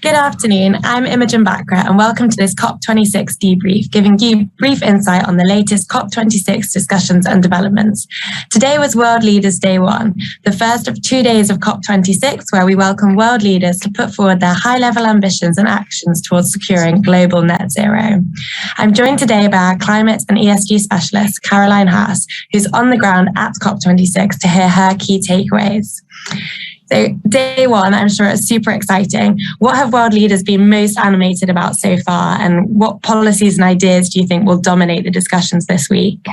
Good afternoon, I'm Imogen Bakra and welcome to this COP26 debrief, giving you brief insight on the latest COP26 discussions and developments. Today was World Leaders Day 1, the first of 2 days of COP26, where we welcome world leaders to put forward their high-level ambitions and actions towards securing global net zero. I'm joined today by our climate and ESG specialist, Caroline Haas, who's on the ground at COP26 to hear her key takeaways. So day one, I'm sure it's super exciting. What have world leaders been most animated about so far, and what policies and ideas do you think will dominate the discussions this week?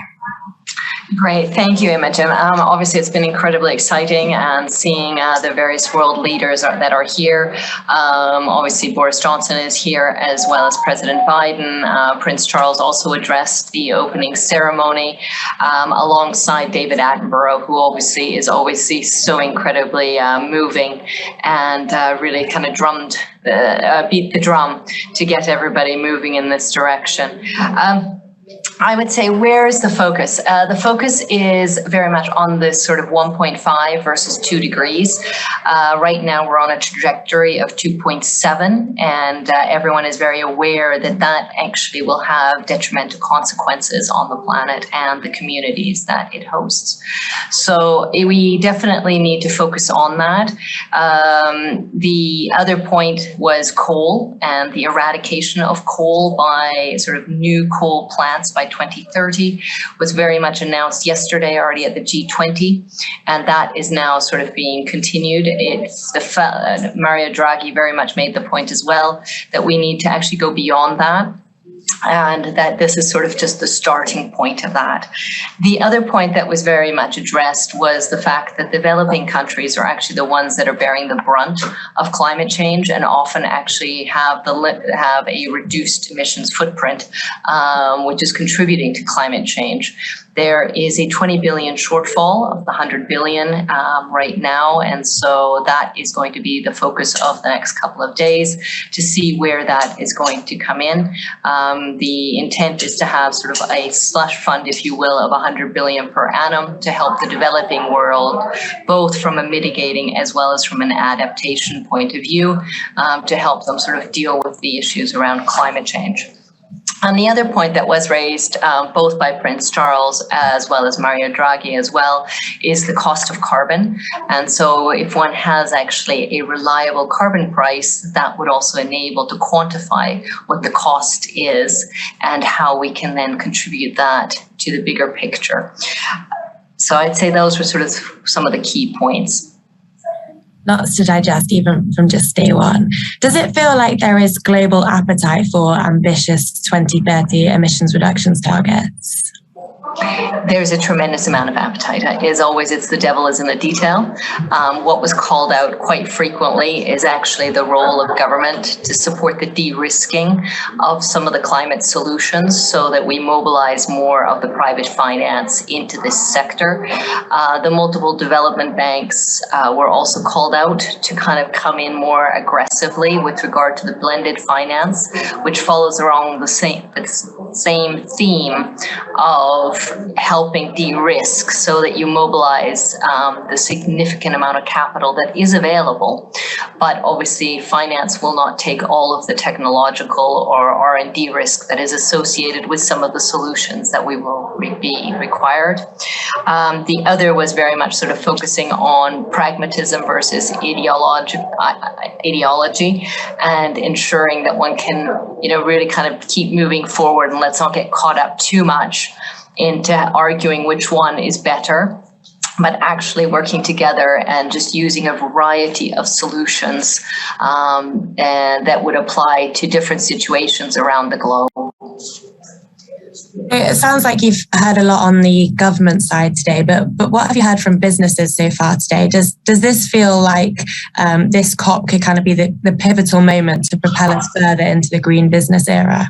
Great, thank you, Imogen. Obviously, it's been incredibly exciting and seeing the various world leaders that are here. Obviously, Boris Johnson is here, as well as President Biden. Prince Charles also addressed the opening ceremony alongside David Attenborough, who obviously is always so incredibly moving and really kind of beat the drum to get everybody moving in this direction. I would say, where is the focus? The focus is very much on this sort of 1.5 versus 2 degrees. Right now, we're on a trajectory of 2.7, and everyone is very aware that that actually will have detrimental consequences on the planet and the communities that it hosts. So we definitely need to focus on that. The other point was coal and the eradication of coal by sort of new coal plants by 2030 was very much announced yesterday already at the G20, and that is now sort of being continued. Mario Draghi very much made the point as well that we need to actually go beyond that, and that this is sort of just the starting point of that. The other point that was very much addressed was the fact that developing countries are actually the ones that are bearing the brunt of climate change and often actually have a reduced emissions footprint, which is contributing to climate change. There is a 20 billion shortfall of the 100 billion right now, and so that is going to be the focus of the next couple of days to see where that is going to come in. The intent is to have sort of a slush fund, if you will, of 100 billion per annum to help the developing world, both from a mitigating as well as from an adaptation point of view, to help them sort of deal with the issues around climate change. And the other point that was raised both by Prince Charles as well as Mario Draghi as well is the cost of carbon. And so if one has actually a reliable carbon price, that would also enable to quantify what the cost is and how we can then contribute that to the bigger picture. So I'd say those were sort of some of the key points. Lots to digest even from just day one. Does it feel like there is global appetite for ambitious 2030 emissions reductions targets? There's a tremendous amount of appetite. As always, it's the devil is in the detail. What was called out quite frequently is actually the role of government to support the de-risking of some of the climate solutions so that we mobilize more of the private finance into this sector. The multiple development banks were also called out to kind of come in more aggressively with regard to the blended finance, which follows around the same theme of helping de-risk so that you mobilize the significant amount of capital that is available. But obviously, finance will not take all of the technological or R&D risk that is associated with some of the solutions that we will be required. The other was very much sort of focusing on pragmatism versus ideology and ensuring that one can, really kind of keep moving forward, and let's not get caught up too much into arguing which one is better, but actually working together and just using a variety of solutions and that would apply to different situations around the globe. It sounds like you've heard a lot on the government side today, but what have you heard from businesses so far today? Does this feel like this COP could kind of be the pivotal moment to propel us further into the green business era?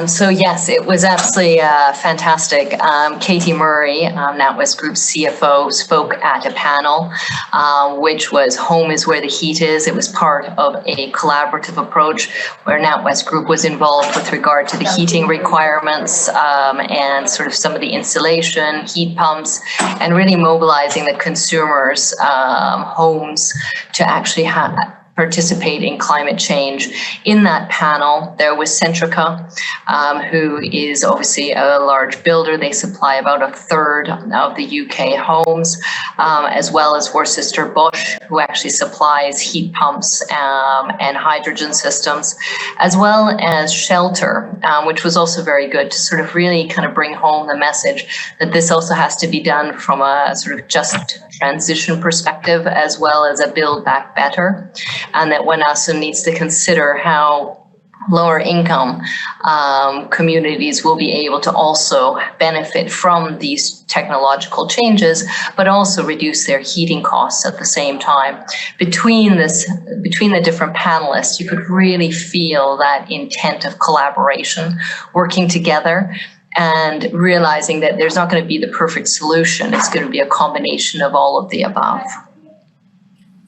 So yes, it was absolutely fantastic. Katie Murray, NatWest Group's CFO, spoke at a panel, which was Home is Where the Heat Is. It was part of a collaborative approach where NatWest Group was involved with regard to the heating requirements and sort of some of the installation, heat pumps, and really mobilizing the consumers' homes to actually participate in climate change. In that panel, there was Centrica, who is obviously a large builder. They supply about a third of the UK homes, as well as Worcester-Bush, who actually supplies heat pumps and hydrogen systems, as well as Shelter, which was also very good to sort of really kind of bring home the message that this also has to be done from a sort of just transition perspective, as well as a build back better. And that one also needs to consider how lower income communities will be able to also benefit from these technological changes, but also reduce their heating costs at the same time. Between the different panelists, you could really feel that intent of collaboration, working together, and realizing that there's not going to be the perfect solution. It's going to be a combination of all of the above.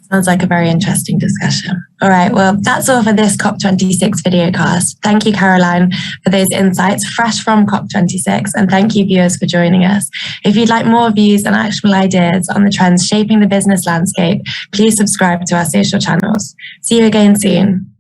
Sounds like a very interesting discussion. All right, well, that's all for this COP26 videocast. Thank you, Caroline, for those insights fresh from COP26, and thank you, viewers, for joining us. If you'd like more views and actionable ideas on the trends shaping the business landscape, please subscribe to our social channels. See you again soon.